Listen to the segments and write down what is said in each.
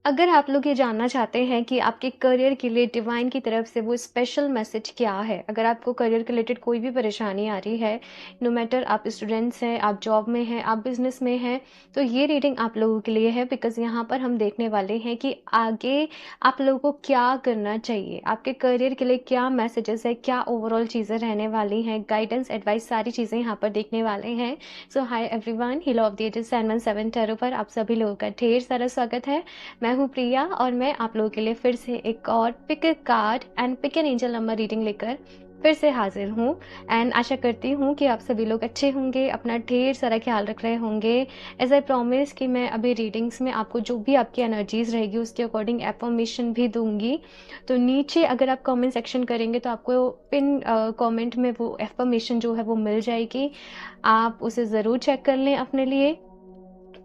अगर आप लोग ये जानना चाहते हैं कि आपके करियर के लिए डिवाइन की तरफ से वो स्पेशल मैसेज क्या है, अगर आपको करियर के रिलेटेड कोई भी परेशानी आ रही है, नो मैटर आप स्टूडेंट्स हैं, आप जॉब में हैं, आप बिजनेस में हैं, तो ये रीडिंग आप लोगों के लिए है। बिकॉज यहाँ पर हम देखने वाले हैं कि आगे आप लोगों को क्या करना चाहिए, आपके करियर के लिए क्या मैसेजेस है, क्या ओवरऑल चीज़ें रहने वाली हैं, गाइडेंस एडवाइस सारी चीज़ें यहाँ पर देखने वाले हैं। So hi everyone, heal of the ages 717 tarot पर आप सभी लोगों का ढेर सारा स्वागत है। मैं हूँ प्रिया और मैं आप लोगों के लिए फिर से एक और pick a card and pick an angel number reading लेकर फिर से हाजिर हूँ। एंड आशा करती हूँ कि आप सभी लोग अच्छे होंगे, अपना ढेर सारा ख्याल रख रहे होंगे। एज आई प्रॉमिस कि मैं अभी रीडिंग्स में आपको जो भी आपकी एनर्जीज रहेगी उसके अकॉर्डिंग एफर्मेशन भी दूंगी। तो नीचे अगर आप कमेंट सेक्शन करेंगे तो आपको पिन कमेंट में वो एफर्मेशन जो है वो मिल जाएगी, आप उसे ज़रूर चेक कर लें अपने लिए।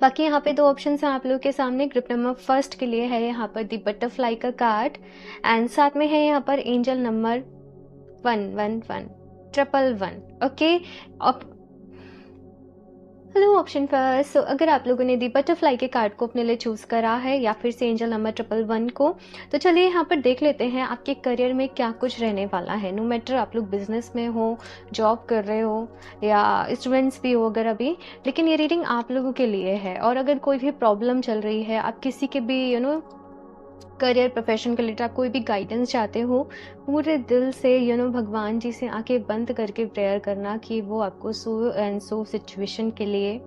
बाकी यहाँ पे दो ऑप्शन हैं आप लोगों के सामने। ग्रुप नंबर फर्स्ट के लिए है यहाँ पर दी बटरफ्लाई का कार्ड एंड साथ में है यहाँ पर एंजल नंबर 111 111। ओके, अब हेलो ऑप्शन फर्स्ट। सो अगर आप लोगों ने दी बटरफ्लाई के कार्ड को अपने लिए चूज करा है या फिर से एंजल नंबर 111 को, तो चलिए यहाँ पर देख लेते हैं आपके करियर में क्या कुछ रहने वाला है। नो मैटर आप लोग बिजनेस में हो, जॉब कर रहे हो या स्टूडेंट्स भी हो अगर अभी, लेकिन ये रीडिंग आप लोगों के लिए है। और अगर कोई भी प्रॉब्लम चल रही है, आप किसी के भी करियर प्रोफेशन के रिलेटेड आप कोई भी गाइडेंस चाहते हो, पूरे दिल से भगवान जी से आंखें बंद करके प्रेयर करना कि वो आपको सो एंड सो सिचुएशन के लिए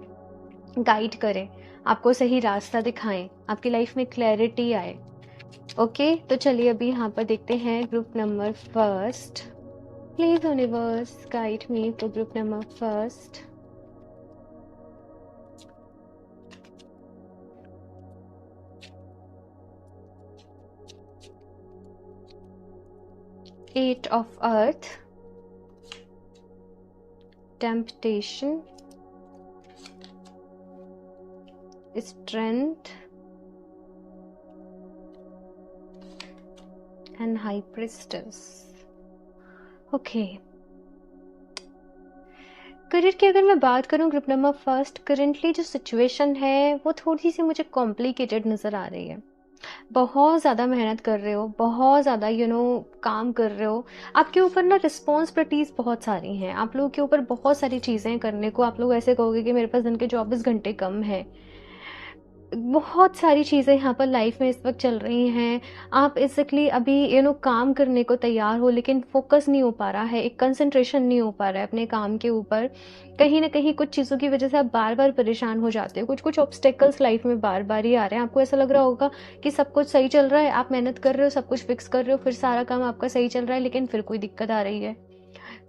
गाइड करें, आपको सही रास्ता दिखाएं, आपकी लाइफ में क्लैरिटी आए। ओके, तो चलिए अभी यहाँ पर देखते हैं group number first. Please universe guide me to group number first. Eight of earth, temptation, strength and high priestess। Okay, career की अगर मैं बात करूं ग्रुप नंबर फर्स्ट, करेंटली जो सिचुएशन है वो थोड़ी सी मुझे कॉम्प्लिकेटेड नज़र आ रही है। बहुत ज़्यादा मेहनत कर रहे हो, बहुत ज़्यादा काम कर रहे हो, आपके ऊपर ना रिस्पॉन्सिबिलिटीज़ बहुत सारी हैं, आप लोगों के ऊपर बहुत सारी चीज़ें करने को। आप लोग ऐसे कहोगे कि मेरे पास दिन के 24 घंटे कम है। बहुत सारी चीज़ें यहाँ पर लाइफ में इस वक्त चल रही हैं। आप एग्जैक्टली अभी काम करने को तैयार हो, लेकिन फोकस नहीं हो पा रहा है, एक कंसंट्रेशन नहीं हो पा रहा है अपने काम के ऊपर। कहीं ना कहीं कुछ चीज़ों की वजह से आप बार बार परेशान हो जाते हो, कुछ कुछ ऑब्स्टेकल्स लाइफ में बार बार ही आ रहे हैं। आपको ऐसा लग रहा होगा कि सब कुछ सही चल रहा है, आप मेहनत कर रहे हो, सब कुछ फिक्स कर रहे हो, फिर सारा काम आपका सही चल रहा है, लेकिन फिर कोई दिक्कत आ रही है,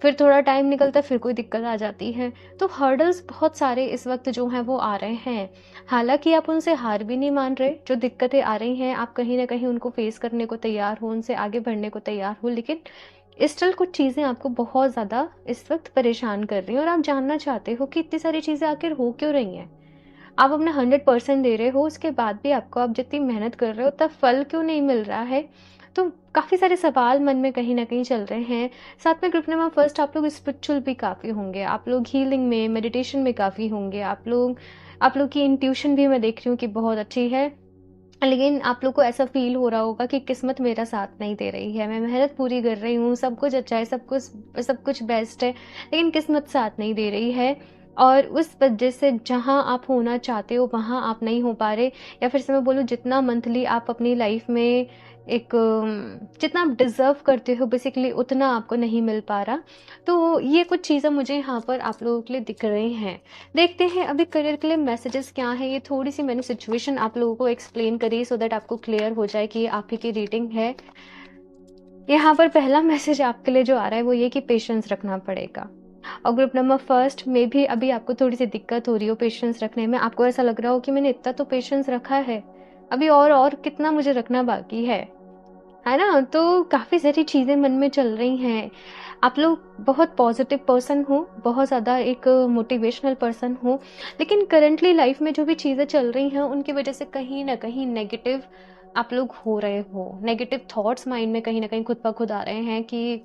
फिर थोड़ा टाइम निकलता है, फिर कोई दिक्कत आ जाती है। तो हर्डल्स बहुत सारे इस वक्त जो हैं वो आ रहे हैं। हालांकि आप उनसे हार भी नहीं मान रहे, जो दिक्कतें आ रही हैं आप कहीं ना कहीं उनको फेस करने को तैयार हो, उनसे आगे बढ़ने को तैयार हो, लेकिन स्टिल कुछ चीज़ें आपको बहुत ज़्यादा इस वक्त परेशान कर रही हैं और आप जानना चाहते हो कि इतनी सारी चीज़ें आखिर हो क्यों रही हैं। आप अपना 100% दे रहे हो, उसके बाद भी आपको आप जितनी मेहनत कर रहे हो उतना फल क्यों नहीं मिल रहा है। तो काफ़ी सारे सवाल मन में कहीं ना कहीं चल रहे हैं। साथ में ग्रुप नंबर फर्स्ट, आप लोग स्पिरिचुअल भी काफ़ी होंगे, आप लोग हीलिंग में मेडिटेशन में काफ़ी होंगे, आप लोग की इंट्यूशन भी मैं देख रही हूँ कि बहुत अच्छी है। लेकिन आप लोग को ऐसा फील हो रहा होगा कि किस्मत मेरा साथ नहीं दे रही है, मैं मेहनत पूरी कर रही हूँ, सब कुछ अच्छा है, सब कुछ बेस्ट है, लेकिन किस्मत साथ नहीं दे रही है। और उस वजह से जहाँ आप होना चाहते हो वहाँ आप नहीं हो पा रहे, या फिर से मैं बोलूँ जितना मंथली आप अपनी लाइफ में एक जितना आप डिज़र्व करते हो बेसिकली उतना आपको नहीं मिल पा रहा। तो ये कुछ चीज़ें मुझे यहाँ पर आप लोगों के लिए दिख रही हैं। देखते हैं अभी करियर के लिए मैसेजेस क्या है। ये थोड़ी सी मैंने सिचुएशन आप लोगों को एक्सप्लेन करी सो दैट आपको क्लियर हो जाए कि ये आप ही की रीडिंग है। यहाँ पर पहला मैसेज आपके लिए जो आ रहा है वो ये कि पेशेंस रखना पड़ेगा। और ग्रुप नंबर फर्स्ट में भी अभी आपको थोड़ी सी दिक्कत हो रही हो पेशेंस रखने में, आपको ऐसा लग रहा हो कि मैंने इतना तो पेशेंस रखा है, अभी और कितना मुझे रखना बाकी है ना। तो काफ़ी सारी चीज़ें मन में चल रही हैं। आप लोग बहुत पॉजिटिव पर्सन हो, बहुत ज़्यादा एक मोटिवेशनल पर्सन हो, लेकिन करंटली लाइफ में जो भी चीज़ें चल रही हैं उनकी वजह से कहीं ना कहीं नेगेटिव आप लोग हो रहे हो। नेगेटिव थॉट्स माइंड में कहीं ना कहीं खुद ब खुद आ रहे हैं कि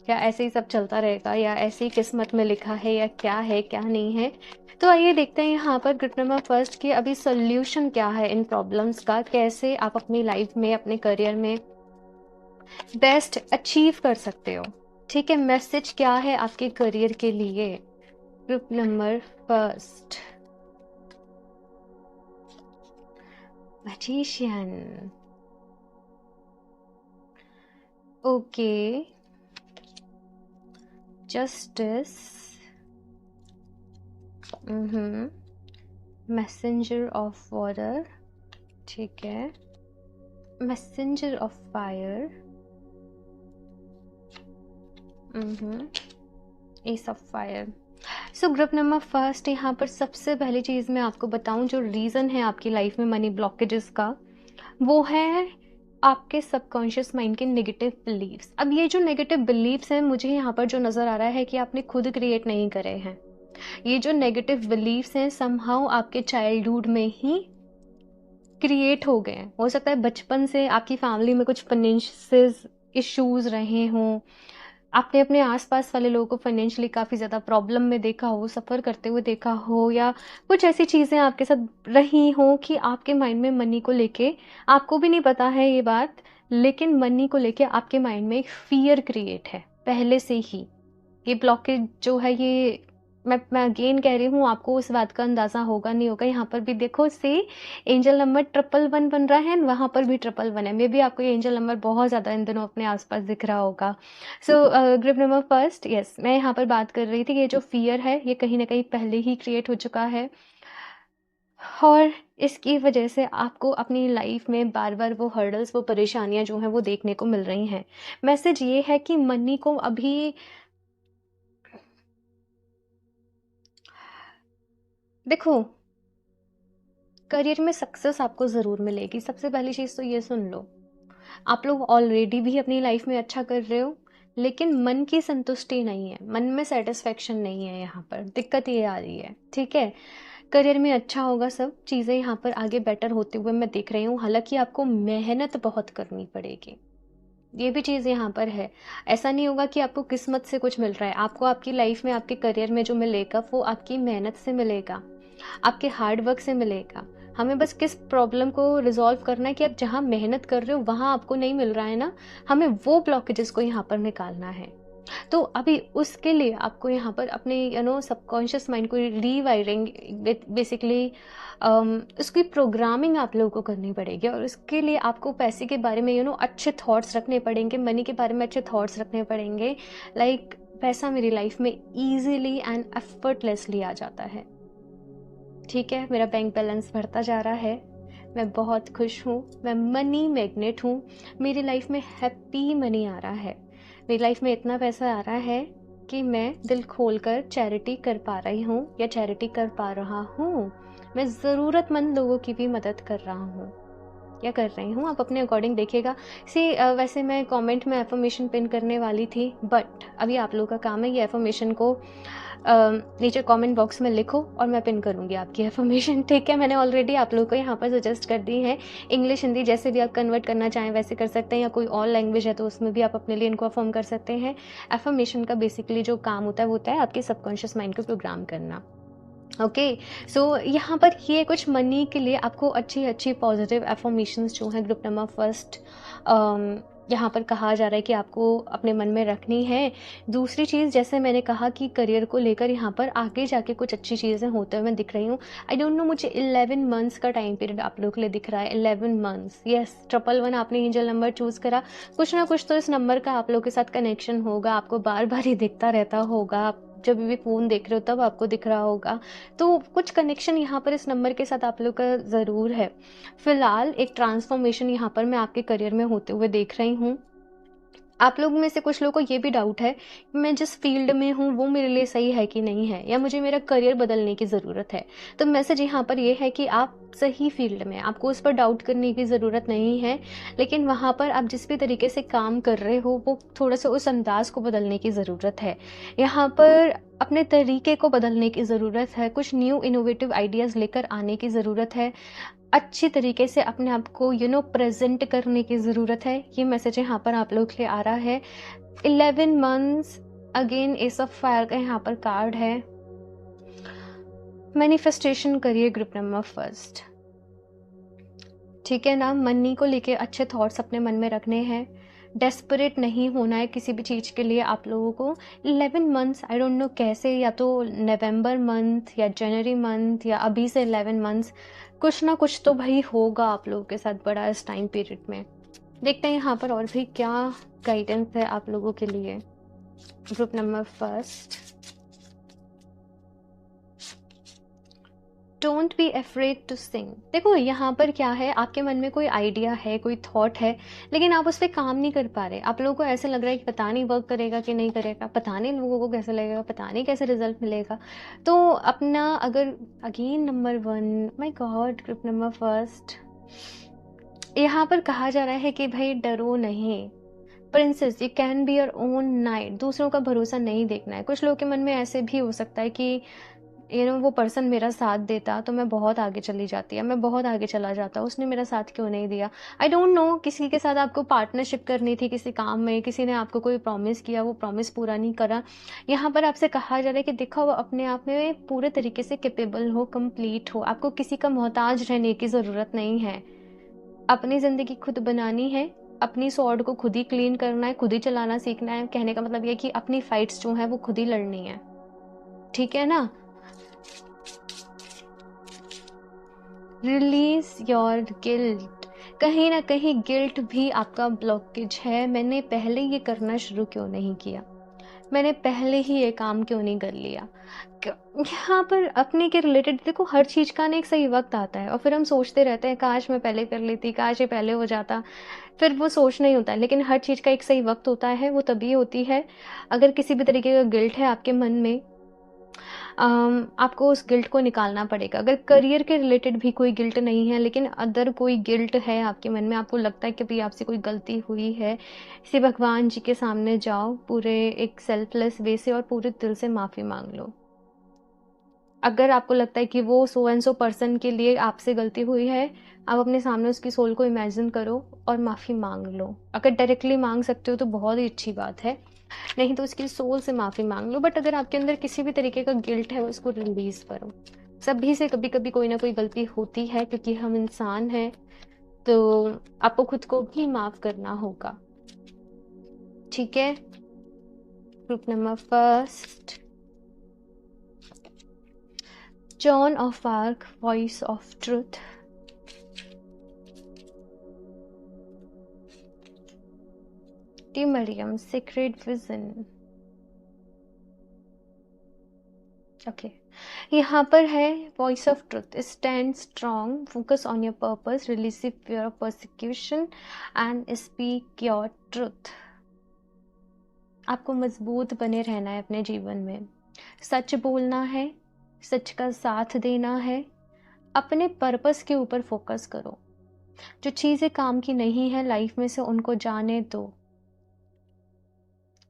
क्या ऐसे ही सब चलता रहेगा, या ऐसे ही किस्मत में लिखा है क्या नहीं है? तो आइए देखते हैं यहाँ पर ग्रुप नंबर फर्स्ट की अभी सोल्यूशन क्या है इन प्रॉब्लम्स का, कैसे आप अपनी लाइफ में, अपने करियर में बेस्ट अचीव कर सकते हो। ठीक है, मैसेज क्या है आपके करियर के लिए? Group number first, magician. Okay, justice, messenger of water, ठीक है, messenger of fire, S of fire. So group number first, यहाँ पर सबसे पहली चीज़ मैं आपको बताऊं, जो रीज़न है आपकी लाइफ में मनी ब्लॉकेजेस का, वो है आपके सबकॉन्शियस माइंड के नेगेटिव बिलीव्स। अब ये जो नेगेटिव बिलीव्स हैं, मुझे यहाँ पर जो नज़र आ रहा है कि आपने खुद क्रिएट नहीं करे हैं। ये जो नेगेटिव बिलीव्स हैं समहाउ आपके चाइल्डहुड में ही क्रिएट हो गए हैं। हो सकता है बचपन से आपकी फैमिली में कुछ फाइनेंशियल इश्यूज रहे हों, आपने अपने आसपास वाले लोगों को फाइनेंशियली काफ़ी ज़्यादा प्रॉब्लम में देखा हो, सफ़र करते हुए देखा हो, या कुछ ऐसी चीज़ें आपके साथ रही हों कि आपके माइंड में मनी को लेके, आपको भी नहीं पता है ये बात, लेकिन मनी को लेके आपके माइंड में एक फ़ियर क्रिएट है पहले से ही। ये ब्लॉकेज जो है, ये मैं अगेन कह रही हूँ, आपको उस बात का अंदाज़ा होगा नहीं होगा। यहाँ पर भी देखो से एंजल नंबर 111 बन रहा है, वहाँ पर भी 111 है। मे बी आपको ये एंजल नंबर बहुत ज़्यादा इन दिनों अपने आसपास दिख रहा होगा। सो ग्रुप नंबर फर्स्ट, यस, मैं यहाँ पर बात कर रही थी, ये जो फियर है ये कहीं ना कहीं पहले ही क्रिएट हो चुका है, और इसकी वजह से आपको अपनी लाइफ में बार बार वो हर्डल्स, वो परेशानियाँ जो हैं वो देखने को मिल रही हैं। मैसेज ये है कि मनी को अभी देखो, करियर में सक्सेस आपको ज़रूर मिलेगी। सबसे पहली चीज़ तो ये सुन लो, आप लोग ऑलरेडी भी अपनी लाइफ में अच्छा कर रहे हो, लेकिन मन की संतुष्टि नहीं है, मन में सेटिस्फेक्शन नहीं है। यहाँ पर दिक्कत ये आ रही है। ठीक है, करियर में अच्छा होगा, सब चीज़ें यहाँ पर आगे बेटर होते हुए मैं देख रही हूँ। हालांकि आपको मेहनत बहुत करनी पड़ेगी, ये भी चीज़ यहाँ पर है। ऐसा नहीं होगा कि आपको किस्मत से कुछ मिल रहा है। आपको आपकी लाइफ में, आपके करियर में जो मिलेगा वो आपकी मेहनत से मिलेगा, आपके हार्ड वर्क से मिलेगा। हमें बस किस प्रॉब्लम को रिजॉल्व करना है कि आप जहाँ मेहनत कर रहे हो वहाँ आपको नहीं मिल रहा है ना, हमें वो ब्लॉकेजेस को यहाँ पर निकालना है। तो अभी उसके लिए आपको यहाँ पर अपने सबकॉन्शियस माइंड को रीवायरिंग, बेसिकली उसकी प्रोग्रामिंग आप लोगों को करनी पड़ेगी, और उसके लिए आपको पैसे के बारे में अच्छे थॉट्स रखने पड़ेंगे, मनी के बारे में अच्छे थॉट्स रखने पड़ेंगे। लाइक पैसा मेरी लाइफ में ईजिली एंड एफर्टलेसली आ जाता है। ठीक है, मेरा बैंक बैलेंस बढ़ता जा रहा है, मैं बहुत खुश हूँ, मैं मनी मैग्नेट हूँ, मेरी लाइफ में हैप्पी मनी आ रहा है, मेरी लाइफ में इतना पैसा आ रहा है कि मैं दिल खोलकर चैरिटी कर पा रही हूँ या चैरिटी कर पा रहा हूँ। मैं ज़रूरतमंद लोगों की भी मदद कर रहा हूँ या कर रही हूँ, आप अपने अकॉर्डिंग देखिएगा। वैसे मैं कमेंट में एफर्मेशन पिन करने वाली थी, बट अभी आप लोगों का काम है ये एफर्मेशन को नीचे कमेंट बॉक्स में लिखो और मैं पिन करूँगी आपकी एफर्मेशन। ठीक है, मैंने ऑलरेडी आप लोगों को यहाँ पर सजेस्ट कर दी है। इंग्लिश, हिंदी जैसे भी आप कन्वर्ट करना चाहें वैसे कर सकते हैं, या कोई और लैंग्वेज है तो उसमें भी आप अपने लिए इनको अफर्म कर सकते हैं। एफर्मेशन का बेसिकली जो काम होता है वो होता है आपके सबकॉन्शियस माइंड को प्रोग्राम करना। ओके, सो यहाँ पर ये कुछ मनी के लिए आपको अच्छी अच्छी पॉजिटिव एफर्मेशंस जो हैं ग्रुप नंबर फर्स्ट यहाँ पर कहा जा रहा है कि आपको अपने मन में रखनी है। दूसरी चीज़, जैसे मैंने कहा कि करियर को लेकर यहाँ पर आगे जाके कुछ अच्छी चीज़ें होते हुए मैं दिख रही हूँ। आई डोंट नो, मुझे 11 मंथ्स का टाइम पीरियड आप लोगों के लिए दिख रहा है। 11 मंथ्स, यस, 111 आपने एंजल नंबर चूज़ करा, कुछ ना कुछ तो इस नंबर का आप लोगों के साथ कनेक्शन होगा, आपको बार बार ही दिखता रहता होगा, आप जब भी फ़ोन देख रहे हो तब आपको दिख रहा होगा, तो कुछ कनेक्शन यहाँ पर इस नंबर के साथ आप लोग का ज़रूर है। फिलहाल एक ट्रांसफॉर्मेशन यहाँ पर मैं आपके करियर में होते हुए देख रही हूँ। आप लोग में से कुछ लोगों को ये भी डाउट है कि मैं जिस फील्ड में हूँ वो मेरे लिए सही है कि नहीं है, या मुझे मेरा करियर बदलने की ज़रूरत है। तो मैसेज यहाँ पर ये है कि आप सही फील्ड में, आपको उस पर डाउट करने की ज़रूरत नहीं है, लेकिन वहाँ पर आप जिस भी तरीके से काम कर रहे हो वो थोड़ा सा उस अंदाज को बदलने की ज़रूरत है। यहाँ पर अपने तरीके को बदलने की ज़रूरत है, कुछ न्यू इनोवेटिव आइडियाज़ लेकर आने की ज़रूरत है। अच्छी तरीके से अपने आप को प्रेजेंट करने की ज़रूरत है। ये मैसेज यहाँ पर आप लोग के लिए आ रहा है। 11 months, again S of fire का यहाँ पर कार्ड है। मैनिफेस्टेशन करिए ग्रुप नंबर फर्स्ट, ठीक है ना। मनी को लेके अच्छे थॉट्स अपने मन में रखने हैं। डेस्परेट नहीं होना है किसी भी चीज़ के लिए आप लोगों को। 11 मंथ्स, आई डोंट नो कैसे, या तो नवंबर मंथ या जनवरी मंथ या अभी से 11 मंथ्स, कुछ ना कुछ तो भाई होगा आप लोगों के साथ बड़ा इस टाइम पीरियड में। देखते हैं यहाँ पर और भी क्या गाइडेंस है आप लोगों के लिए। Group number first, don't be afraid to sing. देखो यहाँ पर क्या है, आपके मन में कोई आइडिया है, कोई थॉट है, लेकिन आप उस पर काम नहीं कर पा रहे। आप लोगों को ऐसा लग रहा है कि पता नहीं वर्क करेगा कि नहीं करेगा, पता नहीं लोगों को कैसे लगेगा, पता नहीं कैसे रिजल्ट मिलेगा। तो अपना, अगर again number 1, my God, group number first, यहाँ पर कहा जा रहा है कि भाई डरो नहीं। Princess, you can be your own night. दूसरों का भरोसा नहीं देखना है। कुछ लोगों के मन में ऐसे भी हो सकता है कि वो पर्सन मेरा साथ देता तो मैं बहुत आगे चली जाती, या मैं बहुत आगे चला जाता, उसने मेरा साथ क्यों नहीं दिया। आई डोंट नो, किसी के साथ आपको पार्टनरशिप करनी थी किसी काम में, किसी ने आपको कोई प्रॉमिस किया, वो प्रॉमिस पूरा नहीं करा। यहाँ पर आपसे कहा जा रहा है कि देखो, अपने आप में पूरे तरीके से कैपेबल हो, कंप्लीट हो, आपको किसी का मोहताज रहने की ज़रूरत नहीं है। अपनी ज़िंदगी खुद बनानी है, अपनी स्वॉर्ड को खुद ही क्लीन करना है, खुद ही चलाना सीखना है। कहने का मतलब ये कि अपनी फाइट्स जो है वो खुद ही लड़नी है, ठीक है ना। Release your guilt. कहीं ना कहीं गिल्ट भी आपका ब्लॉकेज है। मैंने पहले ये करना शुरू क्यों नहीं किया, मैंने पहले ही ये काम क्यों नहीं कर लिया। यहाँ पर अपने के रिलेटेड देखो, हर चीज़ का ना एक सही वक्त आता है, और फिर हम सोचते रहते हैं काश मैं पहले कर लेती, काश ये पहले हो जाता। फिर वो सोच नहीं होता है, लेकिन हर चीज़ का एक सही वक्त होता है, वो तभी होती है। अगर किसी भी तरीके का गिल्ट है आपके मन में, आपको उस गिल्ट को निकालना पड़ेगा। अगर करियर के रिलेटेड भी कोई गिल्ट नहीं है, लेकिन अदर कोई गिल्ट है आपके मन में, आपको लगता है कि भाई आपसे कोई गलती हुई है, इसे भगवान जी के सामने जाओ पूरे एक सेल्फलेस वे से और पूरे दिल से माफ़ी मांग लो। अगर आपको लगता है कि वो सो एंड सो पर्सन के लिए आपसे गलती हुई है, आप अपने सामने उसकी सोल को इमेजिन करो और माफ़ी मांग लो। अगर डायरेक्टली मांग सकते हो तो बहुत ही अच्छी बात है, नहीं तो उसकी सोल से माफ़ी मांग लो। बट अगर आपके अंदर किसी भी तरीके का गिल्ट है, उसको रिलीज़ करो। सभी से कभी कभी कोई ना कोई गलती होती है, क्योंकि हम इंसान हैं, तो आपको खुद को भी माफ़ करना होगा, ठीक है। Group number first, Joan of Arc, voice of truth. The Miriam, secret vision. Okay, यहाँ पर है voice of truth, stand strong, focus on your purpose, release fear of persecution and speak your truth. आपको मजबूत बने रहना है अपने जीवन में, सच बोलना है, सच का साथ देना है, अपने पर्पस के ऊपर फोकस करो। जो चीज़ें काम की नहीं है लाइफ में से उनको जाने दो।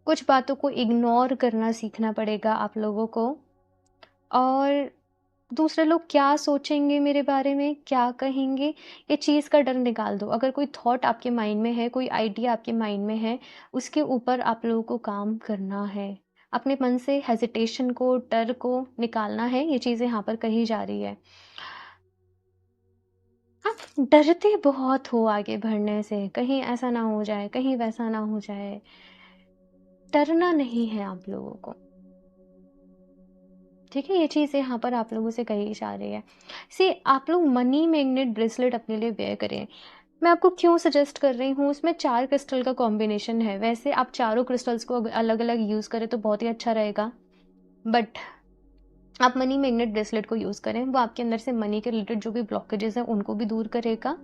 कुछ बातों को इग्नोर करना सीखना पड़ेगा आप लोगों को। और दूसरे लोग क्या सोचेंगे मेरे बारे में, क्या कहेंगे, ये चीज़ का डर निकाल दो। अगर कोई थॉट आपके माइंड में है, कोई आइडिया आपके माइंड में है, उसके ऊपर आप लोगों को काम करना है। अपने मन से हेजिटेशन को, डर को निकालना है। ये चीज़ें यहाँ पर कही जा रही है। आप डरते बहुत हो आगे बढ़ने से, कहीं ऐसा ना हो जाए, कहीं वैसा ना हो जाए। डरना नहीं है आप लोगों को, ठीक है। ये चीज़ यहाँ पर आप लोगों से कही जा रही है। सी, आप लोग मनी मैग्नेट ब्रेसलेट अपने लिए वेयर करें। मैं आपको क्यों सजेस्ट कर रही हूँ, उसमें 4 क्रिस्टल का कॉम्बिनेशन है। वैसे आप चारों क्रिस्टल्स को अलग अलग यूज़ करें तो बहुत ही अच्छा रहेगा, बट आप मनी मैग्नेट ब्रेसलेट को यूज़ करें। वो आपके अंदर से मनी के रिलेटेड जो भी ब्लॉकेजेस हैं उनको भी दूर करेगा,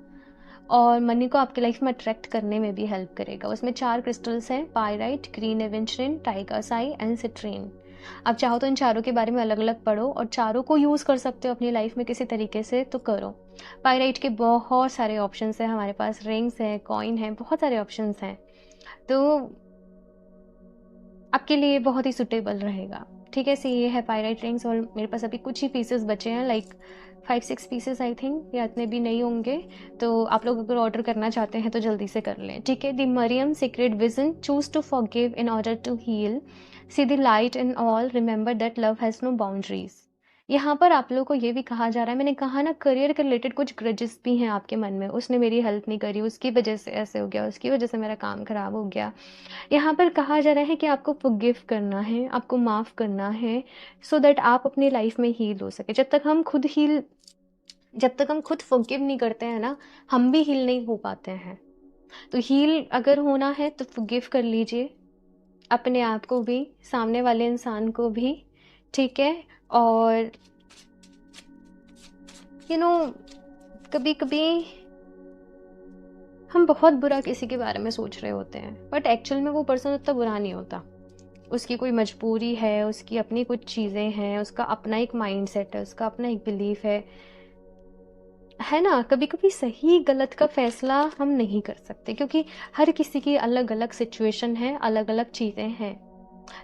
और मनी को आपके लाइफ में अट्रैक्ट करने में भी हेल्प करेगा। उसमें 4 क्रिस्टल्स हैं, pyrite, green aventurine, tiger's eye and citrine. आप चाहो तो इन चारों के बारे में अलग अलग पढ़ो, और चारों को यूज़ कर सकते हो अपनी लाइफ में किसी तरीके से, तो करो। पायराइट के बहुत सारे ऑप्शंस हैं हमारे पास, रिंग्स हैं, कॉइन है, बहुत सारे ऑप्शंस हैं, तो आपके लिए बहुत ही सुटेबल रहेगा, ठीक है। सी, ये है पायराइट रिंग्स, और मेरे पास अभी कुछ ही पीसेस बचे हैं, लाइक 5-6 पीसेस आई थिंक, या इतने भी नहीं होंगे, तो आप लोग अगर ऑर्डर करना चाहते हैं तो जल्दी से कर लें, ठीक है। The Miriam secret vision, choose to forgive in order to heal, see the light in all, remember that love has no boundaries. यहाँ पर आप लोगों को ये भी कहा जा रहा है, मैंने कहा ना करियर के रिलेटेड कुछ ग्रजेस भी हैं आपके मन में, उसने मेरी हेल्प नहीं करी, उसकी वजह से ऐसे हो गया, उसकी वजह से मेरा काम खराब हो गया। यहाँ पर कहा जा रहा है कि आपको फॉरगिव करना है, आपको माफ़ करना है, सो दैट आप अपनी लाइफ में हील हो सके। जब तक हम खुद फॉरगिव नहीं करते हैं ना, हम भी हील नहीं हो पाते हैं। तो हील अगर होना है तो फॉरगिव कर लीजिए, अपने आप को भी, सामने वाले इंसान को भी, ठीक है। और कभी कभी हम बहुत बुरा किसी के बारे में सोच रहे होते हैं, बट एक्चुअल में वो पर्सन उतना बुरा नहीं होता। उसकी कोई मजबूरी है, उसकी अपनी कुछ चीज़ें हैं, उसका अपना एक माइंडसेट है, उसका अपना एक बिलीफ है ना। कभी कभी सही गलत का फैसला हम नहीं कर सकते, क्योंकि हर किसी की अलग अलग सिचुएशन है, अलग अलग चीज़ें हैं।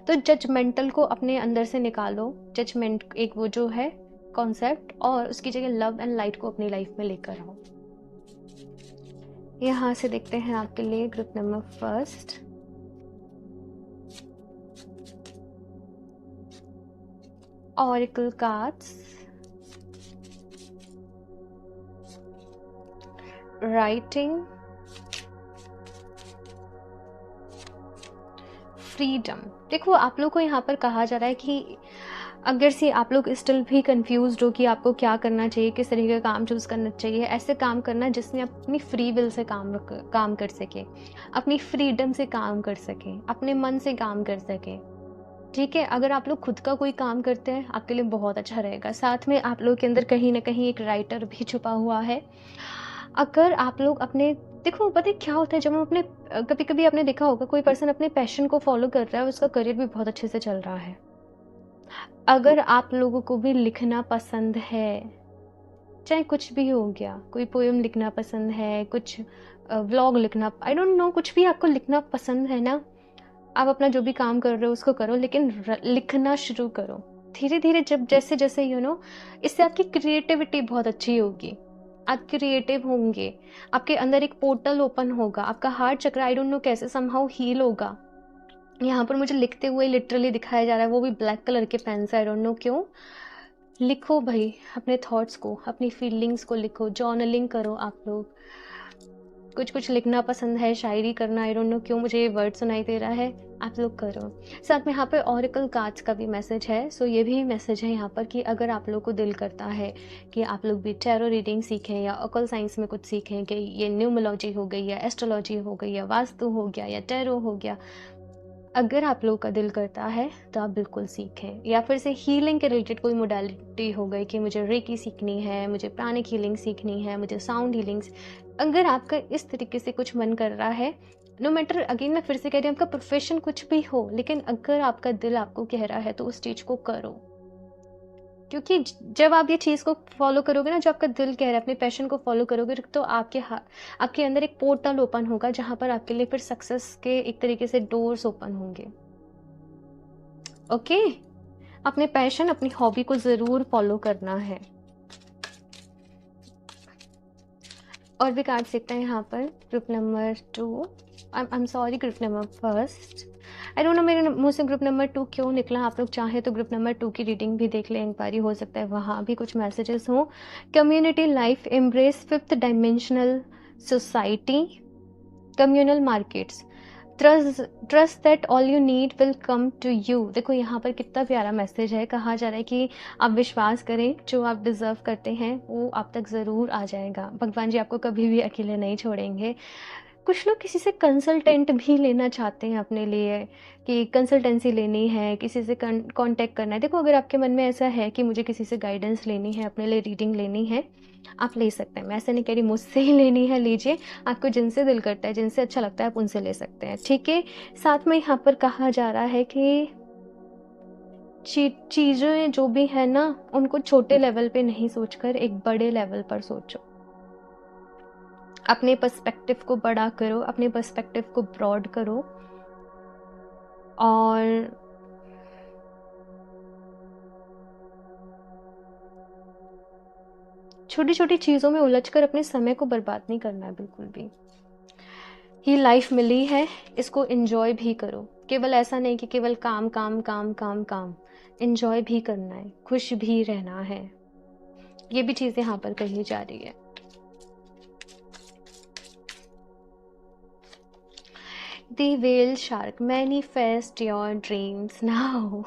तो जजमेंटल को अपने अंदर से निकालो, जजमेंट एक वो जो है कॉन्सेप्ट, और उसकी जगह लव एंड लाइट को अपनी लाइफ में लेकर आओ। यहाँ से देखते हैं आपके लिए group number first. Auricle cards, writing, freedom. देखो आप लोग को यहाँ पर कहा जा रहा है कि अगर से आप लोग स्टिल भी कंफ्यूज हो कि आपको क्या करना चाहिए, किस तरीके का काम चूज़ करना चाहिए, ऐसे काम करना जिसमें आप अपनी फ्री विल से काम कर सके, अपनी फ्रीडम से काम कर सके, अपने मन से काम कर सके, ठीक है। अगर आप लोग खुद का कोई काम करते हैं, आपके लिए बहुत अच्छा रहेगा। साथ में आप लोग के अंदर कहीं ना कहीं एक राइटर भी छुपा हुआ है। अगर आप लोग अपने, देखो पता है क्या होता है, जब हम अपने, कभी कभी आपने देखा होगा कोई पर्सन अपने पैशन को फॉलो कर रहा है, उसका करियर भी बहुत अच्छे से चल रहा है। अगर आप लोगों को भी लिखना पसंद है, चाहे कुछ भी हो गया, कोई पोएम लिखना पसंद है, कुछ व्लॉग लिखना, आई डोंट नो, कुछ भी आपको लिखना पसंद है ना, आप अपना जो भी काम कर रहे हो उसको करो, लेकिन लिखना शुरू करो धीरे धीरे। जब जैसे जैसे इससे आपकी क्रिएटिविटी बहुत अच्छी होगी, आप क्रिएटिव होंगे, आपके अंदर एक पोर्टल ओपन होगा, आपका हार्ट चक्र आई डोंट नो कैसे समहाउ हील होगा। यहाँ पर मुझे लिखते हुए लिटरली दिखाया जा रहा है, वो भी ब्लैक कलर के पेन से, आई डोंट नो क्यों। लिखो भाई अपने थॉट्स को, अपनी फीलिंग्स को लिखो, जर्नलिंग करो। आप लोग कुछ कुछ लिखना पसंद है, शायरी करना, आई डोंट नो क्यों मुझे ये वर्ड सुनाई दे रहा है, आप लोग करो। साथ में यहाँ पे ऑरिकल कार्ड्स का भी मैसेज है, सो ये भी मैसेज है यहाँ पर कि अगर आप लोग को दिल करता है कि आप लोग भी टैरो रीडिंग सीखें या ऑकल साइंस में कुछ सीखें, कि ये न्यूमोलॉजी हो गई या एस्ट्रोलॉजी हो गई या वास्तु हो गया या टैरो हो गया, अगर आप लोग का दिल करता है तो आप बिल्कुल सीखें। या फिर से हीलिंग के रिलेटेड कोई मोडालिटी हो गई कि मुझे रेकी सीखनी है, मुझे प्राणिक हीलिंग सीखनी है, मुझे साउंड हीलिंग्स, अगर आपका इस तरीके से कुछ मन कर रहा है, नो मैटर, अगेन मैं फिर से कह रही हूँ, आपका प्रोफेशन कुछ भी हो, लेकिन अगर आपका दिल आपको कह रहा है तो उस चीज़ को करो। क्योंकि जब आप ये चीज़ को फॉलो करोगे ना, जो आपका दिल कह रहा है, अपने पैशन को फॉलो करोगे, तो आपके अंदर एक पोर्टल ओपन होगा जहाँ पर आपके लिए फिर सक्सेस के एक तरीके से डोर्स ओपन होंगे। ओके, अपने पैशन, अपनी हॉबी को ज़रूर फॉलो करना है। और भी कार्ड देखते हैं यहाँ पर, group number 2, I am sorry, group number first. I don't know मेरे मुंह से ग्रुप नंबर 2 क्यों निकला। आप लोग चाहे तो ग्रुप नंबर 2 की रीडिंग भी देख लें एक बारी, हो सकता है वहाँ भी कुछ मैसेजेस हों। Community life, embrace fifth dimensional society, communal markets, trust that all you need will come to you. देखो यहाँ पर कितना प्यारा मैसेज है, कहा जा रहा है कि आप विश्वास करें, जो आप डिज़र्व करते हैं वो आप तक ज़रूर आ जाएगा। भगवान जी आपको कभी भी अकेले नहीं छोड़ेंगे। कुछ लोग किसी से कंसल्टेंट भी लेना चाहते हैं अपने लिए, कि कंसल्टेंसी लेनी है, किसी से कांटेक्ट करना है। देखो अगर आपके मन में ऐसा है कि मुझे किसी से गाइडेंस लेनी है, अपने लिए रीडिंग लेनी है, आप ले सकते हैं। मैं ऐसे नहीं कह रही मुझसे ही लेनी है, लीजिए, आपको जिनसे दिल करता है, जिनसे अच्छा लगता है, आप उनसे ले सकते हैं, ठीक है। साथ में यहाँ पर कहा जा रहा है कि चीज़ें जो भी है ना, उनको छोटे लेवल पे नहीं सोचकर एक बड़े लेवल पर सोचो। अपने पर्सपेक्टिव को बड़ा करो, अपने पर्सपेक्टिव को ब्रॉड करो, और छोटी छोटी चीज़ों में उलझकर अपने समय को बर्बाद नहीं करना है बिल्कुल भी। ये लाइफ मिली है, इसको एंजॉय भी करो। केवल ऐसा नहीं कि केवल काम काम काम काम काम, एंजॉय भी करना है, खुश भी रहना है। ये भी चीज़ यहाँ पर कही जा रही है। The whale shark, manifest your dreams now.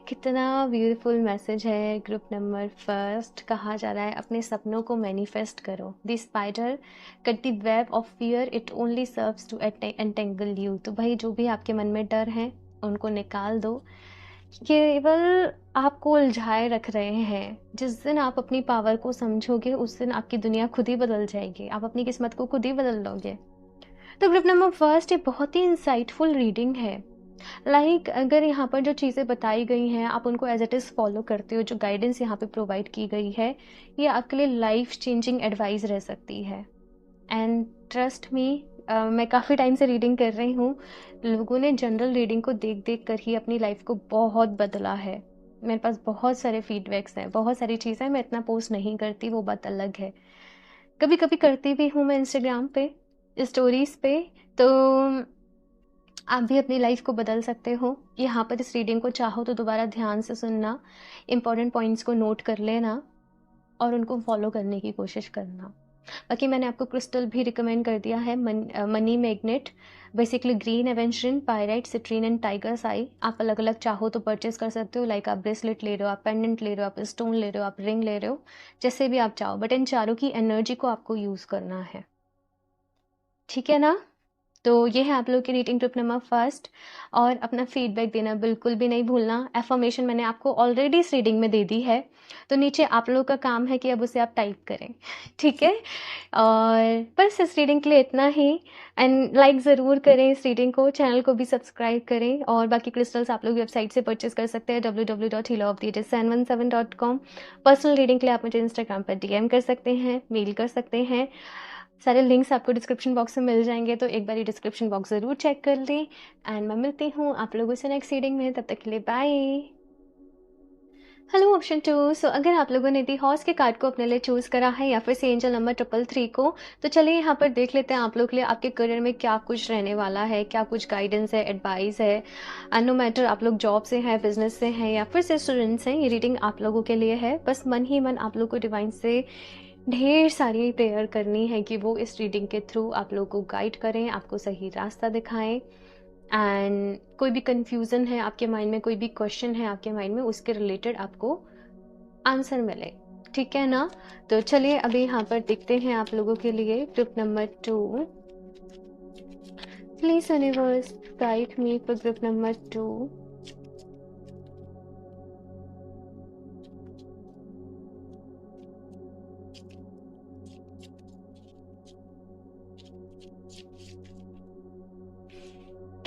कितना ब्यूटीफुल मैसेज है। ग्रुप नंबर फर्स्ट कहा जा रहा है अपने सपनों को मैनिफेस्ट करो। The spider cut the web of fear, it only serves to entangle you. तो भाई जो भी आपके मन में डर हैं उनको निकाल दो, केवल आपको उलझाए रख रहे हैं। जिस दिन आप अपनी पावर को समझोगे उस दिन आपकी दुनिया खुद ही बदल जाएगी, आप अपनी किस्मत को खुद ही बदल लोगे। तो ग्रुप नंबर फर्स्ट एक बहुत ही इंसाइटफुल रीडिंग है। अगर यहाँ पर जो चीज़ें बताई गई हैं आप उनको एज इट इज़ फॉलो करते हो, जो गाइडेंस यहाँ पे प्रोवाइड की गई है ये आपके लिए लाइफ चेंजिंग एडवाइस रह सकती है। एंड ट्रस्ट मी, मैं काफ़ी टाइम से रीडिंग कर रही हूँ, लोगों ने जनरल रीडिंग को देख देख कर ही अपनी लाइफ को बहुत बदला है। मेरे पास बहुत सारे फीडबैक्स हैं, बहुत सारी चीज़ें मैं इतना पोस्ट नहीं करती, वो बात अलग है। कभी कभी करती भी हूँ मैं इंस्टाग्राम पे स्टोरीज पे। तो आप भी अपनी लाइफ को बदल सकते हो। यहाँ पर इस रीडिंग को चाहो तो दोबारा ध्यान से सुनना, इंपॉर्टेंट पॉइंट्स को नोट कर लेना और उनको फॉलो करने की कोशिश करना। बाकी मैंने आपको क्रिस्टल भी रिकमेंड कर दिया है, money magnet, basically green aventurine, pyrite, citrine and tiger's eye. आप अलग अलग चाहो तो परचेज कर सकते हो। लाइक आप ब्रेसलेट ले रहे हो, आप पेंडेंट ले रहे हो, आप स्टोन ले रहे हो, आप रिंग ले रहे हो, जैसे भी आप चाहो, बट इन चारों की एनर्जी को आपको यूज़ करना है। ठीक है ना? तो ये है आप लोग की रीडिंग ग्रुप नंबर फर्स्ट। और अपना फीडबैक देना बिल्कुल भी नहीं भूलना। एफर्मेशन मैंने आपको ऑलरेडी इस रीडिंग में दे दी है, तो नीचे आप लोगों का काम है कि अब उसे आप टाइप करें। ठीक है, और बस इस रीडिंग के लिए इतना ही। एंड लाइक ज़रूर करें इस रीडिंग को, चैनल को भी सब्सक्राइब करें। और बाकी क्रिस्टल्स आप लोग वेबसाइट से परचेज कर सकते हैं www.healeroftheages717.com। पर्सनल रीडिंग के लिए आप मुझे इंस्टाग्राम पर DM कर सकते हैं, मेल कर सकते हैं। सारे लिंक्स आपको डिस्क्रिप्शन बॉक्स में मिल जाएंगे, तो एक बार डिस्क्रिप्शन बॉक्स ज़रूर चेक कर लें। एंड मैं मिलती हूँ आप लोगों से नेक्स्ट रीडिंग में, तब तक के लिए बाय। Hello option 2। सो अगर आप लोगों ने दी हॉर्स के कार्ड को अपने लिए चूज़ करा है या फिर से एंजल नंबर 333 को, तो चलिए यहाँ पर देख लेते हैं आप लोग के लिए आपके करियर में क्या कुछ रहने वाला है, क्या कुछ गाइडेंस है, एडवाइस है। एंड नो मैटर आप लोग जॉब से हैं, बिजनेस से हैं या फिर से स्टूडेंट्स हैं, ये रीडिंग आप लोगों के लिए है। बस मन ही मन आप लोग को डिवाइन से ढेर सारी प्रेयर करनी है कि वो इस रीडिंग के थ्रू आप लोगों को गाइड करें, आपको सही रास्ता दिखाएं। एंड कोई भी कंफ्यूजन है आपके माइंड में, कोई भी क्वेश्चन है आपके माइंड में, उसके रिलेटेड आपको आंसर मिले। ठीक है ना? तो चलिए अभी यहाँ पर देखते हैं आप लोगों के लिए group number 2। Please universe guide me for group number 2।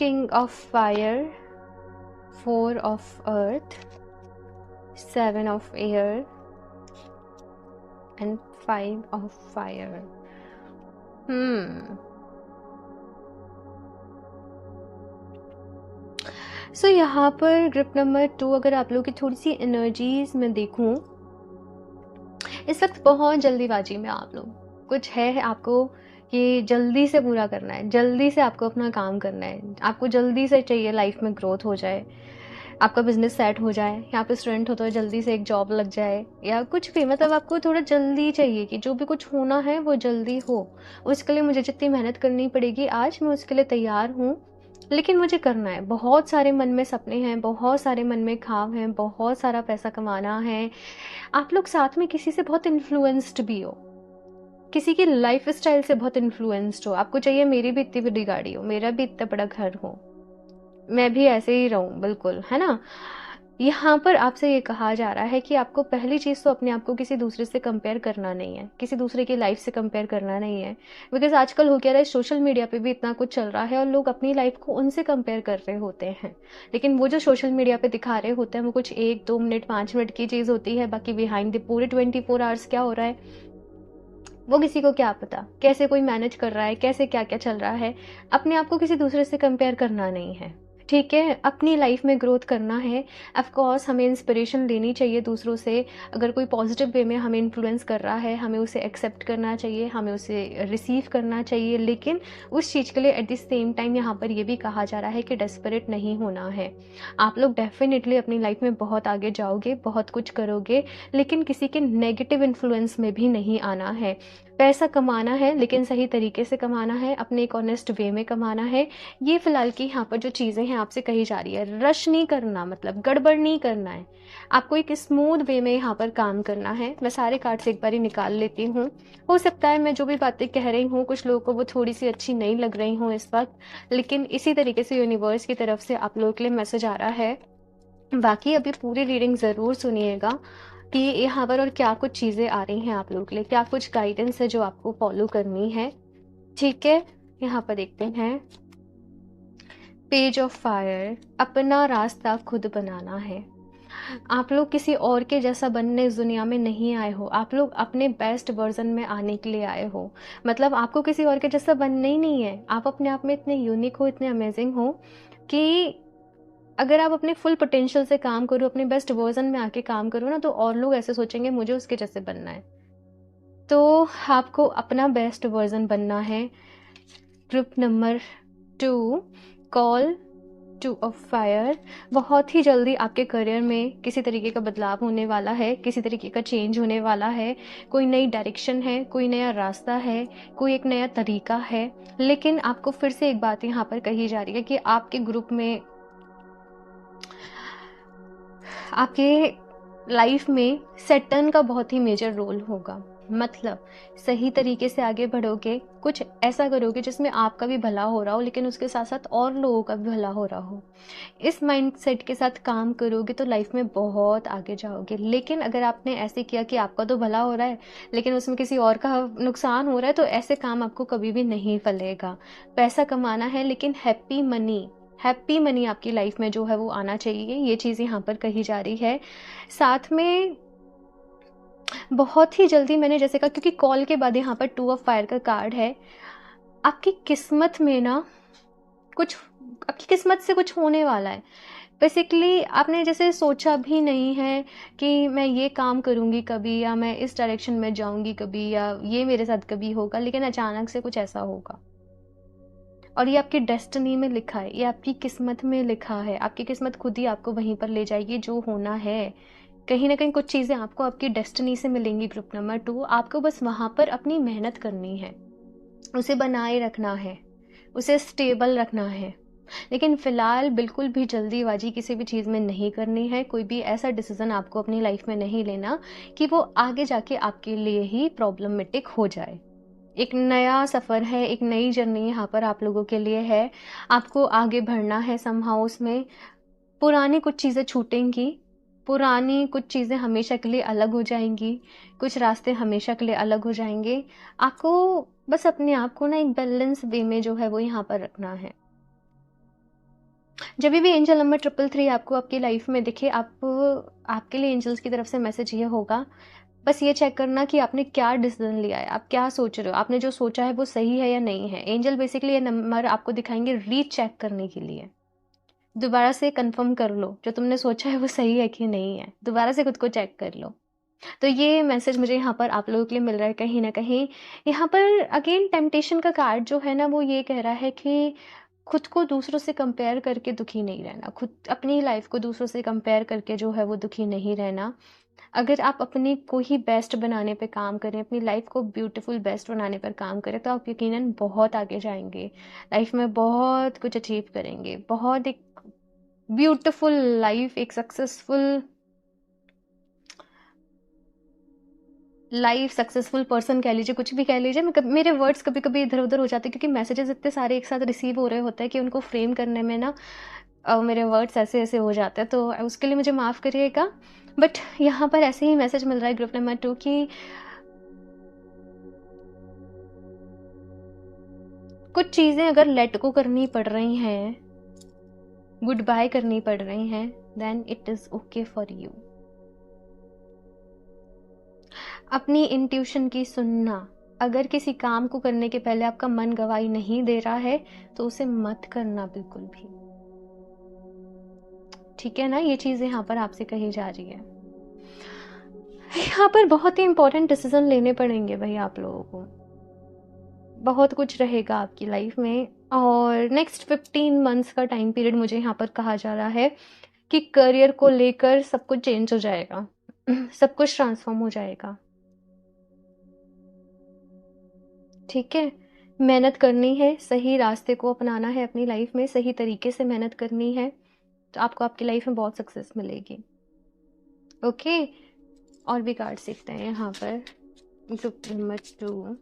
King of Fire, 4 of Earth, 7 of Air and 5 of Fire. सो यहाँ पर ग्रुप नंबर 2 अगर आप लोगों की थोड़ी सी एनर्जीज में देखूं, इस वक्त बहुत जल्दीबाजी में आप लोग, कुछ है आपको कि जल्दी से पूरा करना है, जल्दी से आपको अपना काम करना है, आपको जल्दी से चाहिए लाइफ में ग्रोथ हो जाए, आपका बिजनेस सेट हो जाए, यहाँ पे स्टूडेंट हो तो जल्दी से एक जॉब लग जाए या कुछ भी, मतलब आपको थोड़ा जल्दी चाहिए कि जो भी कुछ होना है वो जल्दी हो। उसके लिए मुझे जितनी मेहनत करनी पड़ेगी आज मैं उसके लिए तैयार हूँ, लेकिन मुझे करना है। बहुत सारे मन में सपने हैं, बहुत सारे मन में ख्वाब हैं, बहुत सारा पैसा कमाना है। आप लोग साथ में किसी से बहुत इन्फ्लुएंस्ड भी हो, किसी की लाइफ स्टाइल से बहुत इन्फ्लुएंस्ड हो। आपको चाहिए मेरी भी इतनी बड़ी गाड़ी हो, मेरा भी इतना बड़ा घर हो, मैं भी ऐसे ही रहूं, बिल्कुल, है ना? यहाँ पर आपसे ये कहा जा रहा है कि आपको पहली चीज़ तो अपने आप को किसी दूसरे से कंपेयर करना नहीं है, किसी दूसरे की लाइफ से कंपेयर करना नहीं है। बिकॉज आजकल हो क्या रहा है, सोशल मीडिया पे भी इतना कुछ चल रहा है और लोग अपनी लाइफ को उनसे कंपेयर कर रहे होते हैं, लेकिन वो जो सोशल मीडिया पे दिखा रहे होते हैं वो कुछ 1-2 मिनट 5 मिनट की चीज़ होती है। बाकी बिहाइंड द पूरे 24 आवर्स क्या हो रहा है वो किसी को क्या पता, कैसे कोई मैनेज कर रहा है, कैसे क्या क्या चल रहा है। अपने आप को किसी दूसरे से कंपेयर करना नहीं है। ठीक है, अपनी लाइफ में ग्रोथ करना है। ऑफ़ कोर्स हमें इंस्पिरेशन लेनी चाहिए दूसरों से। अगर कोई पॉज़िटिव वे में हमें इन्फ्लुएंस कर रहा है, हमें उसे एक्सेप्ट करना चाहिए, हमें उसे रिसीव करना चाहिए। लेकिन उस चीज़ के लिए एट द सेम टाइम यहाँ पर ये भी कहा जा रहा है कि डेस्परेट नहीं होना है। आप लोग डेफ़िनिटली अपनी लाइफ में बहुत आगे जाओगे, बहुत कुछ करोगे, लेकिन किसी के नेगेटिव इन्फ्लुएंस में भी नहीं आना है। पैसा कमाना है, लेकिन सही तरीके से कमाना है, अपने एक ऑनेस्ट वे में कमाना है। ये फ़िलहाल की यहाँ पर जो चीज़ें हैं आपसे कही जा रही है, रश नहीं करना, मतलब गड़बड़ नहीं करना है। आपको एक स्मूथ वे में यहाँ पर काम करना है। मैं सारे कार्ड्स एक बारी निकाल लेती हूँ। हो सकता है मैं जो भी बातें कह रही हूँ कुछ लोगों को वो थोड़ी-सी अच्छी नहीं लग रही हों इस वक़्त, लेकिन इसी तरीके से यूनिवर्स की तरफ से आप लोगों के लिए मैसेज आ रहा है। बाकी अभी पूरी रीडिंग ज़रूर सुनिएगा कि यहाँ पर और क्या कुछ चीज़ें आ रही हैं आप लोगों के लिए, क्या कुछ गाइडेंस है जो आपको फ़ॉलो करनी है। ठीक है? यहाँ पर देखते हैं। पेज ऑफ फायर, अपना रास्ता खुद बनाना है। आप लोग किसी और के जैसा बनने इस दुनिया में नहीं आए हो, आप लोग अपने बेस्ट वर्जन में आने के लिए आए हो। मतलब आपको किसी और के जैसा बनना ही नहीं है। आप अपने आप में इतने यूनिक हो, इतने अमेजिंग हो कि अगर आप अपने फुल पोटेंशियल से काम करो, अपने बेस्ट वर्जन में आके काम करो ना, तो और लोग ऐसे सोचेंगे मुझे उसके जैसे बनना है। तो आपको अपना बेस्ट वर्जन बनना है। Group number 2, call to a fire. बहुत ही जल्दी आपके करियर में किसी तरीके का बदलाव होने वाला है, किसी तरीके का चेंज होने वाला है। कोई नई डायरेक्शन है, कोई नया रास्ता है, कोई एक नया तरीका है। लेकिन आपको फिर से एक बात यहाँ पर कही जा रही है कि आपके ग्रुप में, आपके लाइफ में सैटर्न का बहुत ही मेजर रोल होगा। मतलब सही तरीके से आगे बढ़ोगे, कुछ ऐसा करोगे जिसमें आपका भी भला हो रहा हो, लेकिन उसके साथ साथ और लोगों का भी भला हो रहा हो। इस माइंडसेट के साथ काम करोगे तो लाइफ में बहुत आगे जाओगे। लेकिन अगर आपने ऐसे किया कि आपका तो भला हो रहा है लेकिन उसमें किसी और का नुकसान हो रहा है, तो ऐसे काम आपको कभी भी नहीं फलेगा। पैसा कमाना है, लेकिन हैप्पी मनी आपकी लाइफ में जो है वो आना चाहिए। ये चीज़ यहाँ पर कही जा रही है। साथ में बहुत ही जल्दी मैंने जैसे कहा, क्योंकि कॉल के बाद यहाँ पर 2 ऑफ फायर का कार्ड है, आपकी किस्मत में ना कुछ, आपकी किस्मत से कुछ होने वाला है। बेसिकली आपने जैसे सोचा भी नहीं है कि मैं ये काम करूँगी कभी, या मैं इस डायरेक्शन में जाऊँगी कभी, या ये मेरे साथ कभी होगा, लेकिन अचानक से कुछ ऐसा होगा। और ये आपकी डेस्टिनी में लिखा है, ये आपकी किस्मत में लिखा है। आपकी किस्मत खुद ही आपको वहीं पर ले जाएगी जो होना है। कहीं न कहीं कुछ चीज़ें आपको आपकी डेस्टिनी से मिलेंगी। ग्रुप नंबर 2, आपको बस वहाँ पर अपनी मेहनत करनी है, उसे बनाए रखना है, उसे स्टेबल रखना है। लेकिन फ़िलहाल बिल्कुल भी जल्दीबाज़ी किसी भी चीज़ में नहीं करनी है। कोई भी ऐसा डिसीज़न आपको अपनी लाइफ़ में नहीं लेना कि वो आगे जाके आपके लिए ही प्रॉब्लमेटिक हो जाए। एक नया सफ़र है, एक नई जर्नी यहाँ पर आप लोगों के लिए है। आपको आगे बढ़ना है समहाउ उसमें। पुरानी कुछ चीज़ें छूटेंगी, पुरानी कुछ चीज़ें हमेशा के लिए अलग हो जाएँगी, कुछ रास्ते हमेशा के लिए अलग हो जाएँगे। आपको बस अपने आप को ना एक बैलेंस वे में जो है वो यहाँ पर रखना है। जब भी एंजल नंबर 333 आपको आपकी लाइफ में दिखे, आपके लिए एंजल्स की तरफ से मैसेज ये होगा, बस ये चेक करना कि आपने क्या डिसीजन लिया है, आप क्या सोच रहे हो, आपने जो सोचा है वो सही है या नहीं है। एंजल बेसिकली ये नंबर आपको दिखाएंगे रीचेक करने के लिए। दोबारा से कंफर्म कर लो जो तुमने सोचा है वो सही है कि नहीं है, दोबारा से खुद को चेक कर लो। तो ये मैसेज मुझे यहाँ पर आप लोगों के लिए मिल रहा है कहीं ना कहीं। यहाँ पर अगेन टेम्पटेशन का कार्ड जो है ना, वो ये कह रहा है कि खुद को दूसरों से कंपेयर करके दुखी नहीं रहना, खुद अपनी लाइफ को दूसरों से कंपेयर करके जो है वो दुखी नहीं रहना। अगर आप अपने को ही बेस्ट बनाने पे काम करें, अपनी लाइफ को ब्यूटीफुल बेस्ट बनाने पर काम करें, तो आप यकीनन बहुत आगे जाएंगे, लाइफ में बहुत कुछ अचीव करेंगे, बहुत एक ब्यूटीफुल लाइफ, एक सक्सेसफुल लाइफ, सक्सेसफुल पर्सन कह लीजिए, कुछ भी कह लीजिए। मेरे वर्ड्स कभी कभी इधर उधर हो जाते हैं, क्योंकि मैसेजेस इतने सारे एक साथ रिसीव हो रहे होते हैं कि उनको फ्रेम करने में ना मेरे वर्ड्स ऐसे ऐसे हो जाते हैं, तो उसके लिए मुझे माफ़ करिएगा। बट यहाँ पर ऐसे ही मैसेज मिल रहा है ग्रुप नंबर 2 की कुछ चीज़ें अगर लेट गो करनी पड़ रही हैं, गुड बाय करनी पड़ रही हैं, then it is okay for you. अपनी इंट्यूशन की सुनना। अगर किसी काम को करने के पहले आपका मन गवाही नहीं दे रहा है, तो उसे मत करना बिल्कुल भी। ठीक है ना, ये चीज़ यहाँ पर आपसे कही जा रही है। यहाँ पर बहुत ही इंपॉर्टेंट डिसीजन लेने पड़ेंगे भाई आप लोगों को, बहुत कुछ रहेगा आपकी लाइफ में। और नेक्स्ट 15 मंथ्स का टाइम पीरियड मुझे यहाँ पर कहा जा रहा है कि करियर को लेकर सब कुछ चेंज हो जाएगा, सब कुछ ट्रांसफॉर्म हो जाएगा। ठीक है, मेहनत करनी है, सही रास्ते को अपनाना है, अपनी लाइफ में सही तरीके से मेहनत करनी है, तो आपको आपकी लाइफ में बहुत सक्सेस मिलेगी। ओके, और भी कार्ड सीखते हैं यहाँ पर। Group number 2,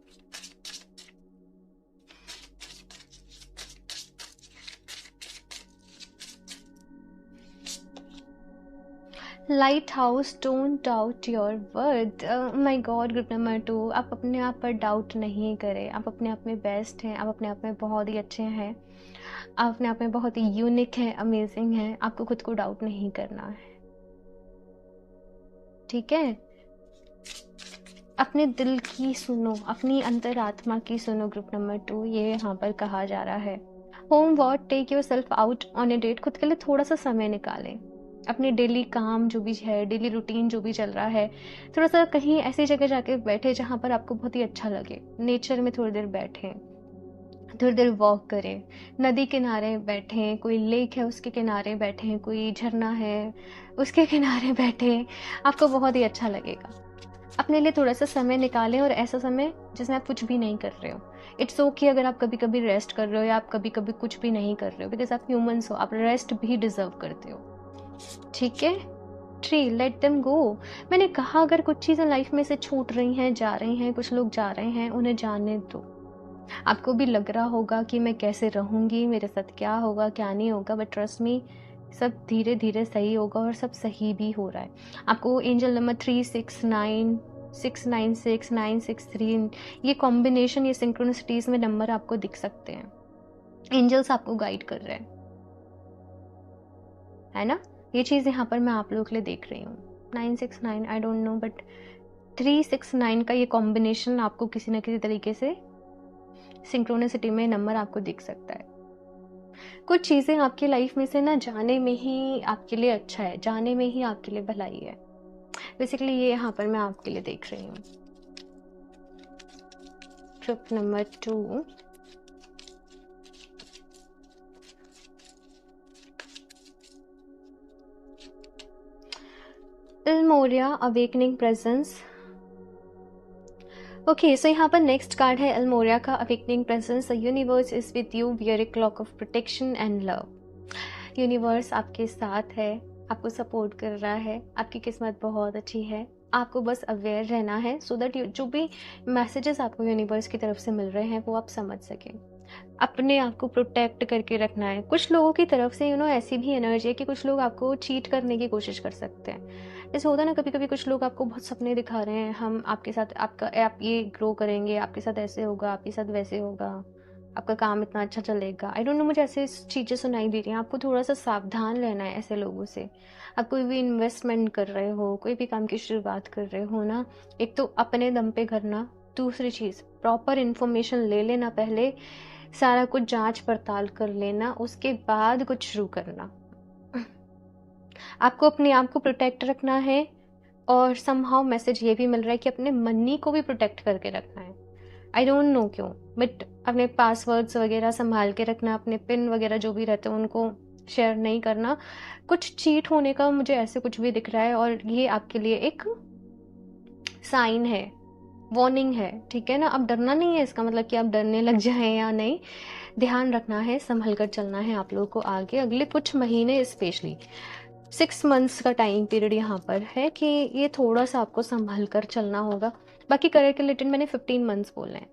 light house, don't doubt your worth. My God, group number 2, आप अपने आप पर डाउट नहीं करें। आप अपने आप में बेस्ट हैं, आप अपने आप में बहुत ही अच्छे हैं, आप अपने आप में बहुत ही यूनिक हैं, अमेजिंग हैं। आपको खुद को डाउट नहीं करना है, ठीक है। अपने दिल की सुनो, अपनी अंतरात्मा की सुनो। ग्रुप नंबर 2, ये यहाँ पर कहा जा रहा है। Home work, take yourself out on a date. खुद के लिए थोड़ा सा समय निकालें। अपने डेली काम जो भी है, डेली रूटीन जो भी चल रहा है, थोड़ा सा कहीं ऐसी जगह जाके बैठे जहाँ पर आपको बहुत ही अच्छा लगे। नेचर में थोड़ी देर बैठें, थोड़ी देर वॉक करें, नदी किनारे बैठें, कोई लेक है उसके किनारे बैठें, कोई झरना है उसके किनारे बैठें, आपको बहुत ही अच्छा लगेगा। अपने लिए थोड़ा सा समय निकालें, और ऐसा समय जिसमें आप कुछ भी नहीं कर रहे हो। इट्स ओके अगर आप कभी कभी रेस्ट कर रहे हो या आप कभी कभी कुछ भी नहीं कर रहे हो, बिकॉज आप ह्यूमंस हो, आप रेस्ट भी डिजर्व करते हो, ठीक है। Tree, let them go. मैंने कहा अगर कुछ चीज़ें लाइफ में से छूट रही हैं, जा रही हैं, कुछ लोग जा रहे हैं, उन्हें जाने दो। आपको भी लग रहा होगा कि मैं कैसे रहूँगी, मेरे साथ क्या होगा क्या नहीं होगा, बट ट्रस्ट मी, सब धीरे धीरे सही होगा, और सब सही भी हो रहा है। आपको एंजल नंबर 369, 696, 963, ये कॉम्बिनेशन, ये सिंक्रोनिसिटीज में नंबर आपको दिख सकते हैं। एंजल्स आपको गाइड कर रहे हैं, है ना। ये चीज़ यहाँ पर मैं आप लोगों के लिए देख रही हूँ। 969, आई डोंट नो, बट 369 का ये कॉम्बिनेशन आपको किसी न किसी तरीके से सिंक्रोनिसिटी में नंबर आपको दिख सकता है। कुछ चीज़ें आपकी लाइफ में से ना जाने में ही आपके लिए अच्छा है, जाने में ही आपके लिए भलाई है। बेसिकली ये यहाँ पर मैं आपके लिए देख रही हूँ। Trip number 2, Illumoria, awakening presence. Okay, so यहाँ पर नेक्स्ट कार्ड है इल्मोरिया का, awakening presence. The universe is with you, wear a cloak of protection and love. Universe आपके साथ है, आपको सपोर्ट कर रहा है, आपकी किस्मत बहुत अच्छी है। आपको बस अवेयर रहना है, सो दैट जो भी मैसेजेस आपको यूनिवर्स की तरफ से मिल रहे हैं वो आप समझ सकें। अपने आप को प्रोटेक्ट करके रखना है। कुछ लोगों की तरफ से ऐसी भी एनर्जी है कि कुछ लोग आपको चीट करने की कोशिश कर सकते हैं। जैसे होता है ना, कभी कभी कुछ लोग आपको बहुत सपने दिखा रहे हैं, हम आपके साथ, आप ये ग्रो करेंगे, आपके साथ ऐसे होगा, आपके साथ वैसे होगा, आपका काम इतना अच्छा चलेगा। आई डोंट नो, मुझे ऐसे चीज़ें सुनाई दे रही हैं। आपको थोड़ा सा सावधान रहना है ऐसे लोगों से। आप कोई भी इन्वेस्टमेंट कर रहे हो, कोई भी काम की शुरुआत कर रहे हो ना, एक तो अपने दम पे करना, दूसरी चीज़ प्रॉपर इन्फॉर्मेशन ले लेना, पहले सारा कुछ जांच पड़ताल कर लेना, उसके बाद कुछ शुरू करना। आपको अपने आप को प्रोटेक्ट रखना है, और समहाउ मैसेज ये भी मिल रहा है कि अपने मनी को भी प्रोटेक्ट करके रखना है। आई डोंट नो क्यों, बट अपने पासवर्ड्स वगैरह संभाल के रखना, अपने पिन वगैरह जो भी रहते हैं उनको शेयर नहीं करना। कुछ चीट होने का मुझे ऐसे कुछ भी दिख रहा है, और ये आपके लिए एक साइन है, वार्निंग है, ठीक है ना। अब डरना नहीं है, इसका मतलब कि आप डरने लग जाएं या नहीं। ध्यान रखना है, संभल कर चलना है आप लोगों को आगे अगले कुछ महीने, स्पेशली 6 मंथ्स का टाइम पीरियड यहाँ पर है कि ये थोड़ा सा आपको संभल कर चलना होगा। बाकी करियर के रिलेटेड मैंने 15 मंथ्स बोले हैं।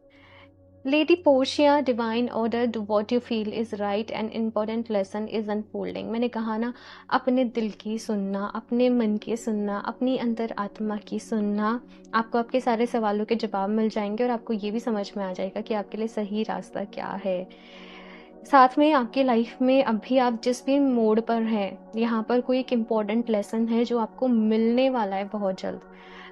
Lady Portia, divine order, do what you feel is right, and important lesson is unfolding. मैंने कहा ना, अपने दिल की सुनना, अपने मन की सुनना, अपनी अंतर आत्मा की सुनना, आपको आपके सारे सवालों के जवाब मिल जाएंगे, और आपको ये भी समझ में आ जाएगा कि आपके लिए सही रास्ता क्या है। साथ में आपकी लाइफ में अभी आप जिस भी मोड पर हैं, यहाँ पर कोई एक इम्पॉर्टेंट लेसन है जो आपको मिलने वाला है बहुत जल्द।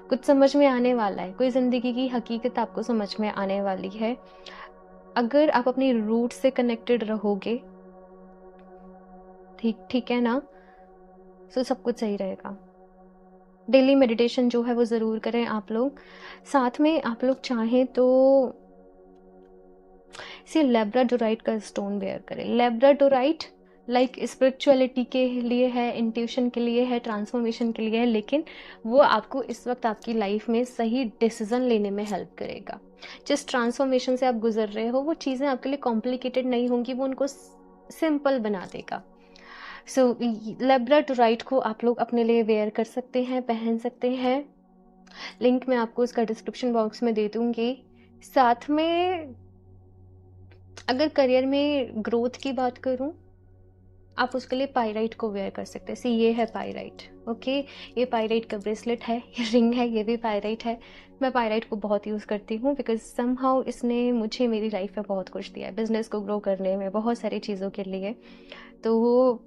कुछ समझ में आने वाला है, कोई ज़िंदगी की हकीकत आपको समझ में आने वाली है। अगर आप अपनी रूट से कनेक्टेड रहोगे, ठीक ठीक है ना, सो सब कुछ सही रहेगा। डेली मेडिटेशन जो है वो ज़रूर करें आप लोग। साथ में आप लोग चाहें तो लेब्राडोराइट का स्टोन वेयर करें। लेब्राडोराइट लाइक स्पिरिचुअलिटी के लिए है, इंट्यूशन के लिए है, ट्रांसफॉर्मेशन के लिए है, लेकिन वो आपको इस वक्त आपकी लाइफ में सही डिसीजन लेने में हेल्प करेगा। जिस ट्रांसफॉर्मेशन से आप गुजर रहे हो वो चीज़ें आपके लिए कॉम्प्लिकेटेड नहीं होंगी, वो उनको सिंपल बना देगा। सो लेब्राडोराइट को आप लोग अपने लिए वेयर कर सकते हैं, पहन सकते हैं। लिंक मैं आपको इसका डिस्क्रिप्शन बॉक्स में दे दूंगी। साथ में अगर करियर में ग्रोथ की बात करूं, आप उसके लिए पायराइट को वेयर कर सकते हैं। सी ये है पायराइट, ओके। ये पायराइट का ब्रेसलेट है, ये रिंग है, ये भी पायराइट है। मैं पायराइट को बहुत यूज़ करती हूँ बिकॉज समहाउ इसने मुझे मेरी लाइफ में बहुत कुछ दिया है, बिजनेस को ग्रो करने में, बहुत सारी चीज़ों के लिए। तो वो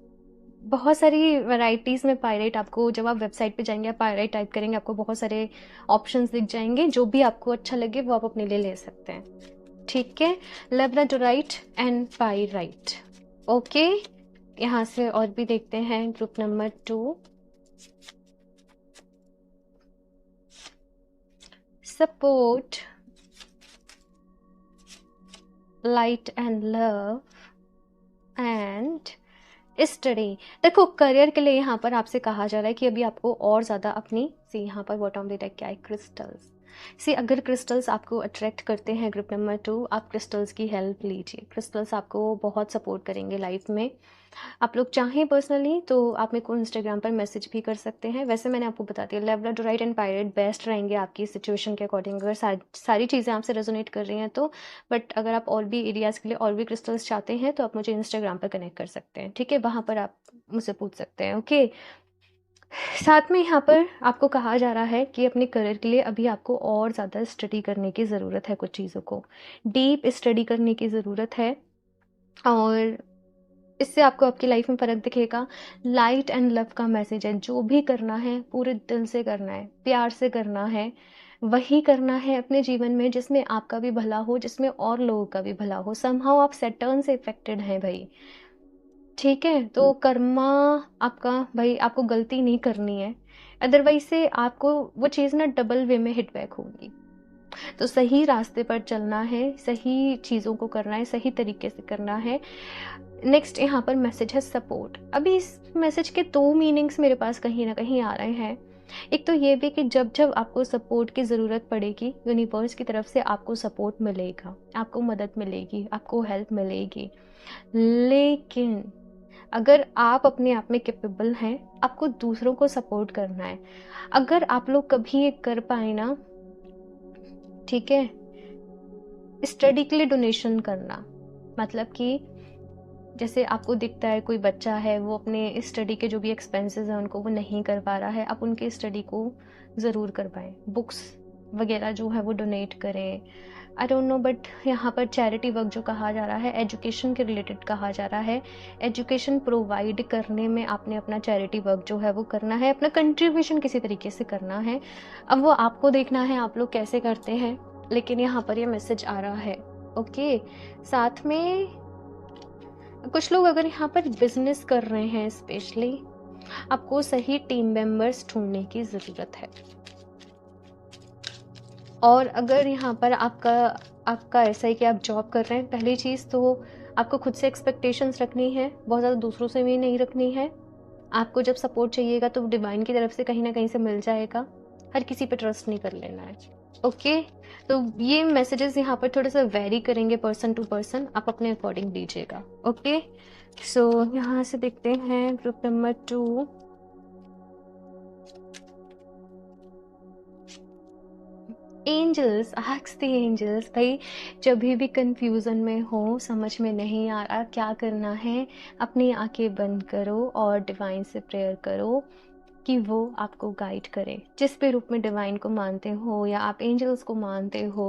बहुत सारी वैरायटीज़ में पायराइट आपको, जब आप वेबसाइट पे जाएंगे, आप पायराइट टाइप करेंगे, आपको बहुत सारे ऑप्शंस दिख जाएंगे। जो भी आपको अच्छा लगे वो आप अपने लिए ले सकते हैं, ठीक है। लेब्राडोराइट एंड पायराइट, ओके। यहाँ से और भी देखते हैं। Group number 2, support, light and love and study. देखो करियर के लिए यहाँ पर आपसे कहा जा रहा है कि अभी आपको और ज़्यादा अपनी, सी यहाँ पर बॉटम डेटा क्या है, क्रिस्टल्स। सी अगर क्रिस्टल्स आपको अट्रैक्ट करते हैं, ग्रुप नंबर 2, आप क्रिस्टल्स की हेल्प लीजिए। क्रिस्टल्स आपको बहुत सपोर्ट करेंगे लाइफ में। आप लोग चाहें पर्सनली तो आप मेरे को इंस्टाग्राम पर मैसेज भी कर सकते हैं। वैसे मैंने आपको बता दिया, लेब्राडोराइट एंड पायराइट बेस्ट रहेंगे आपकी सिचुएशन के अकॉर्डिंग, अगर सारी चीज़ें आपसे रेजोनेट कर रही हैं तो। बट अगर आप और भी एरियाज़ के लिए और भी क्रिस्टल्स चाहते हैं तो आप मुझे इंस्टाग्राम पर कनेक्ट कर सकते हैं, ठीक है। वहाँ पर आप मुझसे पूछ सकते हैं, ओके। साथ में यहाँ पर आपको कहा जा रहा है कि अपने करियर के लिए अभी आपको और ज़्यादा स्टडी करने की ज़रूरत है, कुछ चीज़ों को डीप स्टडी करने की ज़रूरत है, और इससे आपको आपकी लाइफ में फ़र्क दिखेगा। लाइट एंड लव का मैसेज है, जो भी करना है पूरे दिल से करना है, प्यार से करना है, वही करना है अपने जीवन में जिसमें आपका भी भला हो, जिसमें और लोगों का भी भला हो। समहाउ आप सैटर्न से इफेक्टेड हैं भाई, ठीक है। तो कर्मा आपका, भाई आपको गलती नहीं करनी है, अदरवाइज से आपको वो चीज़ ना डबल वे में हिट बैक होगी। तो सही रास्ते पर चलना है, सही चीज़ों को करना है, सही तरीके से करना है। नेक्स्ट यहाँ पर मैसेज है सपोर्ट। अभी इस मैसेज के 2 मीनिंग्स मेरे पास कहीं ना कहीं आ रहे हैं। एक तो ये भी कि जब जब आपको सपोर्ट की ज़रूरत पड़ेगी, यूनिवर्स की तरफ से आपको सपोर्ट मिलेगा, आपको मदद मिलेगी, आपको हेल्प मिलेगी। लेकिन अगर आप अपने आप में कैपेबल हैं, आपको दूसरों को सपोर्ट करना है। अगर आप लोग कभी ये कर पाए ना, ठीक है, स्टडी के लिए डोनेशन करना, मतलब कि जैसे आपको दिखता है कोई बच्चा है वो अपने स्टडी के जो भी एक्सपेंसेस हैं उनको वो नहीं कर पा रहा है, आप उनके स्टडी को ज़रूर करवाएं। बुक्स वगैरह जो है वो डोनेट करें। आई डोंट नो, बट यहाँ पर चैरिटी वर्क जो कहा जा रहा है, एजुकेशन के रिलेटेड कहा जा रहा है। एजुकेशन प्रोवाइड करने में आपने अपना चैरिटी वर्क जो है वो करना है, अपना कंट्रीब्यूशन किसी तरीके से करना है। अब वो आपको देखना है आप लोग कैसे करते हैं, लेकिन यहाँ पर ये मैसेज आ रहा है, ओके। साथ में कुछ लोग अगर यहाँ पर बिजनेस कर रहे हैं स्पेशली, आपको सही टीम मेंबर्स ढूंढने की ज़रूरत है। और अगर यहाँ पर आपका ऐसा है कि आप जॉब कर रहे हैं, पहली चीज़ तो आपको खुद से एक्सपेक्टेशंस रखनी है, बहुत ज़्यादा दूसरों से भी नहीं रखनी है। आपको जब सपोर्ट चाहिएगा तो डिवाइन की तरफ से कहीं ना कहीं से मिल जाएगा। हर किसी पे ट्रस्ट नहीं कर लेना है, ओके। तो ये मैसेजेस यहाँ पर थोड़ा सा वेरी करेंगे पर्सन टू पर्सन, आप अपने अकॉर्डिंग दीजिएगा, ओके। सो यहाँ से देखते हैं group number 2, angels. Ask the angels. भाई जब भी कंफ्यूजन में हो, समझ में नहीं आ रहा क्या करना है, अपनी आंखें बंद करो और डिवाइन से प्रेयर करो कि वो आपको गाइड करे। जिस भी रूप में डिवाइन को मानते हो या आप एंजल्स को मानते हो,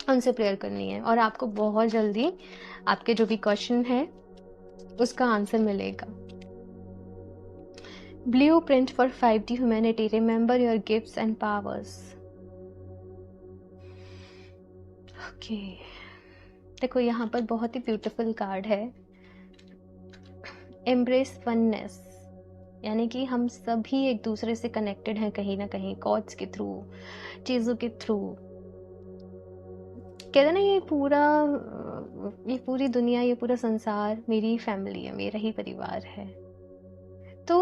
उनसे प्रेयर करनी है और आपको बहुत जल्दी आपके जो भी क्वेश्चन है उसका आंसर मिलेगा। Blueprint for 5D humanity. Remember your gifts and powers. Okay, देखो यहाँ पर बहुत ही ब्यूटीफुल कार्ड है, एम्ब्रेस वननेस। यानी कि हम सभी एक दूसरे से कनेक्टेड हैं कहीं ना कहीं, कॉर्ड्स के थ्रू, चीज़ों के थ्रू। कहते हैं ना, ये पूरी दुनिया, ये पूरा संसार मेरी फैमिली है, मेरा ही परिवार है। तो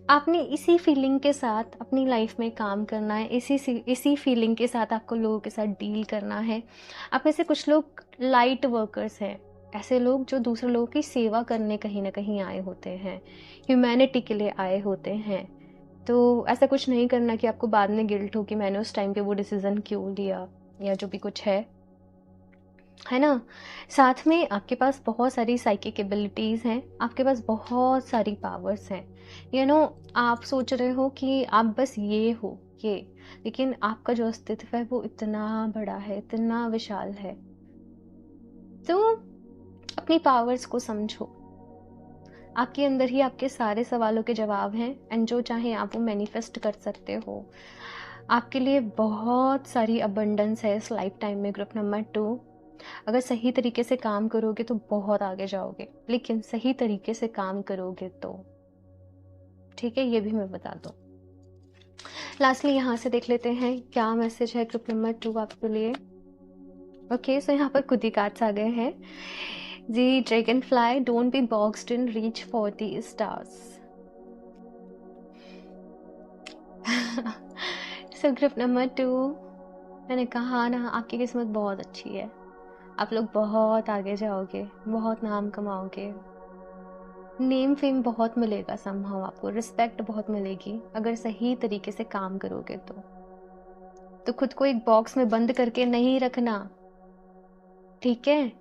आपने इसी फीलिंग के साथ अपनी लाइफ में काम करना है, इसी फीलिंग के साथ आपको लोगों के साथ डील करना है। आप में से कुछ लोग लाइट वर्कर्स हैं, ऐसे लोग जो दूसरे लोगों की सेवा करने कहीं ना कहीं आए होते हैं, ह्यूमैनिटी के लिए आए होते हैं। तो ऐसा कुछ नहीं करना कि आपको बाद में गिल्ट हो कि मैंने उस टाइम पे वो डिसीज़न क्यों लिया, या जो भी कुछ है ना। साथ में आपके पास बहुत सारी साइकिक एबिलिटीज़ हैं, आपके पास बहुत सारी पावर्स हैं। आप सोच रहे हो कि आप बस ये हो, ये, लेकिन आपका जो अस्तित्व है वो इतना बड़ा है, इतना विशाल है। तो अपनी पावर्स को समझो। आपके अंदर ही आपके सारे सवालों के जवाब हैं, एंड जो चाहे आप वो मैनिफेस्ट कर सकते हो। आपके लिए बहुत सारी अबंडेंस है इस लाइफ टाइम में। ग्रुप नंबर 2, अगर सही तरीके से काम करोगे तो बहुत आगे जाओगे, लेकिन सही तरीके से काम करोगे तो, ठीक है, ये भी मैं बता दूं। लास्टली यहाँ से देख लेते हैं क्या मैसेज है ग्रुप नंबर 2 आपके लिए। ओके, सो यहाँ पर खुद ही कार्ड्स आ गए हैं जी। Dragonfly, don't be boxed in, reach for the stars. So group number 2, मैंने कहा ना, आपकी किस्मत बहुत अच्छी है। आप लोग बहुत आगे जाओगे, बहुत नाम कमाओगे, नेम फेम बहुत मिलेगा, समहाउ आपको रिस्पेक्ट बहुत मिलेगी अगर सही तरीके से काम करोगे तो खुद को एक बॉक्स में बंद करके नहीं रखना, ठीक है।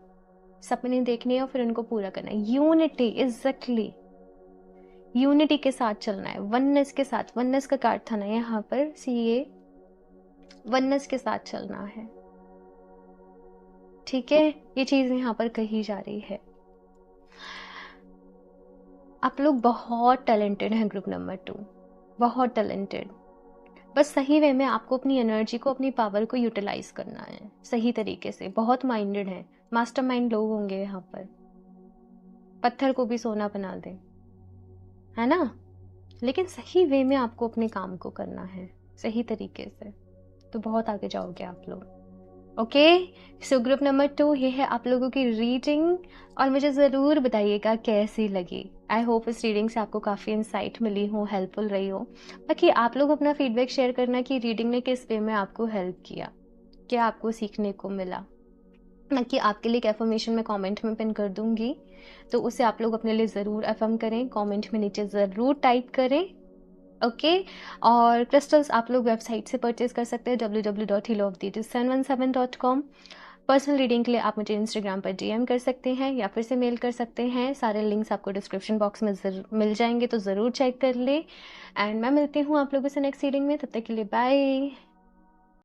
सपने देखने और फिर उनको पूरा करना है। यूनिटी, एग्जैक्टली यूनिटी के साथ चलना है, वननेस के साथ। वननेस का कार्ड था ना यहाँ पर, सीए, वननेस के साथ चलना है, ठीक है। ये चीज यहाँ पर कही जा रही है। आप लोग बहुत टैलेंटेड हैं ग्रुप नंबर 2, बहुत टैलेंटेड। बस सही वे में आपको अपनी एनर्जी को, अपनी पावर को यूटिलाइज करना है सही तरीके से। बहुत माइंडेड है, मास्टरमाइंड लोग होंगे यहाँ पर, पत्थर को भी सोना बना दे, है ना। लेकिन सही वे में आपको अपने काम को करना है सही तरीके से, तो बहुत आगे जाओगे आप लोग। ओके, सो ग्रुप नंबर 2, ये है आप लोगों की रीडिंग, और मुझे ज़रूर बताइएगा कैसी लगी। आई होप इस रीडिंग से आपको काफ़ी इंसाइट मिली हो, हेल्पफुल रही हो। बाकी आप लोग अपना फीडबैक शेयर करना कि रीडिंग ने किस वे में आपको हेल्प किया, क्या आपको सीखने को मिला। बाकी आपके लिए एक एफर्मेशन मैं कमेंट में पिन कर दूंगी, तो उसे आप लोग अपने लिए ज़रूर एफर्म करें, कमेंट में नीचे ज़रूर टाइप करें। ओके, और क्रिस्टल्स आप लोग वेबसाइट से परचेज कर सकते हैं www.healofthetis717.com। पर्सनल रीडिंग के लिए आप मुझे इंस्टाग्राम पर डीएम कर सकते हैं या फिर से मेल कर सकते हैं। सारे लिंक्स आपको डिस्क्रिप्शन बॉक्स में मिल जाएंगे, तो ज़रूर चेक कर ले। एंड मैं मिलती हूँ आप लोगों से नेक्स्ट रीडिंग में, तब तक के लिए बाय।